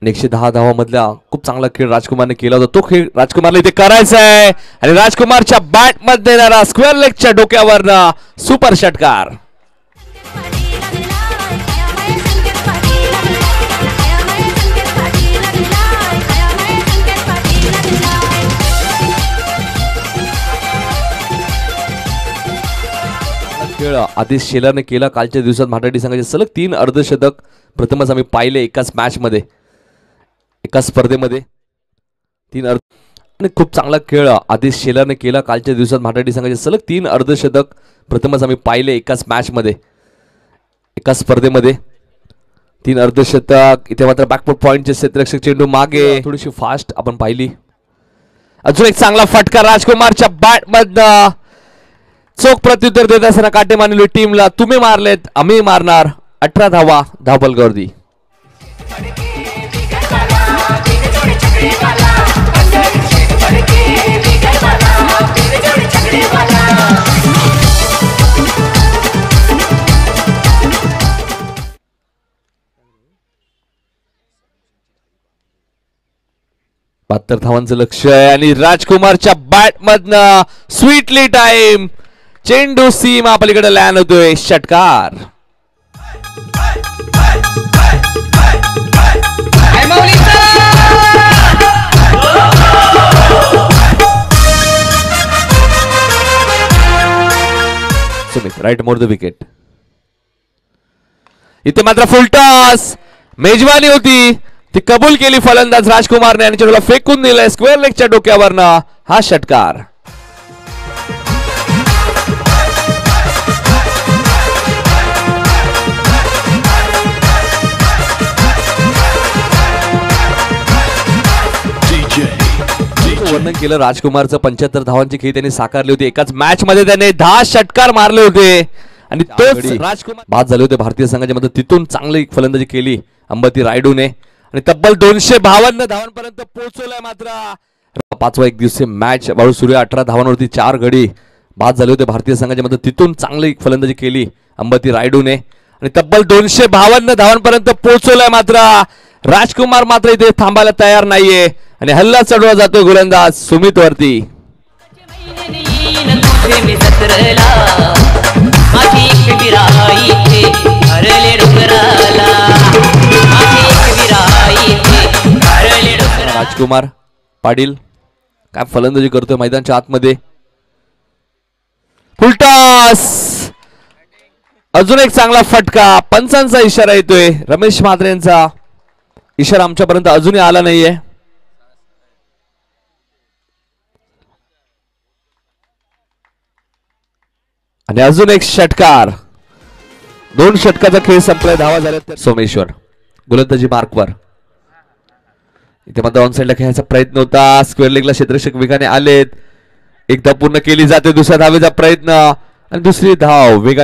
110 धावांमधला खूप चांगला खेळ राजकुमारने केला होता. तो खेळ राजकुमारला इथे करायचा आहे आणि राजकुमारच्या बॅट मध्ये येणारा स्क्वेअर लेगच्या डोक्यावरनं सुपर षटकार. खेळ आदेश शेलारने केला. कालच्या दिवसात महाराष्ट्र संघाचे सलग 3 अर्धशतक प्रथमच आम्ही पाहिले एकाच मॅच मध्ये, एका स्पर्धेमध्ये 3 अर्ध. आणि खूप चांगला खेळ आदेश शेलारने केला. कालच्या दिवसात महाराष्ट्र संघाचे सलग 3 अर्धशतक प्रथमच आम्ही पाहिले एकाच मॅच मध्ये, एका स्पर्धेमध्ये 3 अर्धशतक. इथे मात्र बॅकफूट पॉइंटचे क्षेत्ररक्षक चेंडू मागे थोडीशी फास्ट आपण पाहिली. अजून एक चांगला फटका राजकुमारच्या बॅट मधनं. चोख प्रत्युत्तर देत असताना काटे मानली टीमला तुम्ही मारलेत आम्ही मारणार. 18 धावा धावबलगर्दी. बहात्तर धावांचं लक्ष आहे आणि राजकुमारच्या बॅट मधनं स्वीटली टाइम. चेंडू सीमा पलीकडे लँड होतोय. षटकार. Sumit right more the wicket. इथे मात्र फुलटॉस मेजवानी होती ती कबूल केली फलंदाज राजकुमारने आणि चेंडूला फेकून दिलाय स्क्वेअर लेगच्या डोक्यावरनं. हा षटकार. वर्णन केलं राजकुमारचं. 75 धावांची खेळी त्यांनी साकारली होती. एकाच मॅच मध्ये त्याने 10 षटकार मारले होते आणि तोच राजकुमार बाद झाले होते भारतीय संघाच्या मध्ये. तिथून चांगली फलंदाजी केली अंबती रायडूने आणि तब्बल 252 धावांपर्यंत पोहोचवलाय. मात्र 5वा एक दिवसीय मॅच बाळू सूर्य 18 धावांवरती 4 गडी बाद झाले होते भारतीय संघाच्या मध्ये. तिथून चांगली फलंदाजी केली अंबती रायडूने आणि तब्बल 252 धावांपर्यंत पोहोचवलाय. मात्र राजकुमार मात्र इथे थांबायला तयार नाहीये आणि हल्ला चढवला जातोय गोलंदाज सुमित वरती. राजकुमार पाटील काय फलंदाजी करतोय मैदानाच्या आतमध्ये. फुलटॉस. अजून एक चांगला फटका. पंचांचा इशारा येतोय. रमेश म्हात्रे यांचा इशारा आमच्यापर्यंत अजूनही आला नाहीये. आणि अजून एक षटकार. 2 षटकाचा खेळ संपलाय. धावा झाल्या. सोमेश्वर गोलंदाजी मार्कवर. इथे मात्र ऑन साइडला खेळायचा प्रयत्न होता. स्क्वेअर लेगला क्षेत्ररक्षक वेगाने आलेत. एक धाव पूर्ण केली जाते. दुसऱ्या धावेचा प्रयत्न आणि दुसरी धाव वेगाने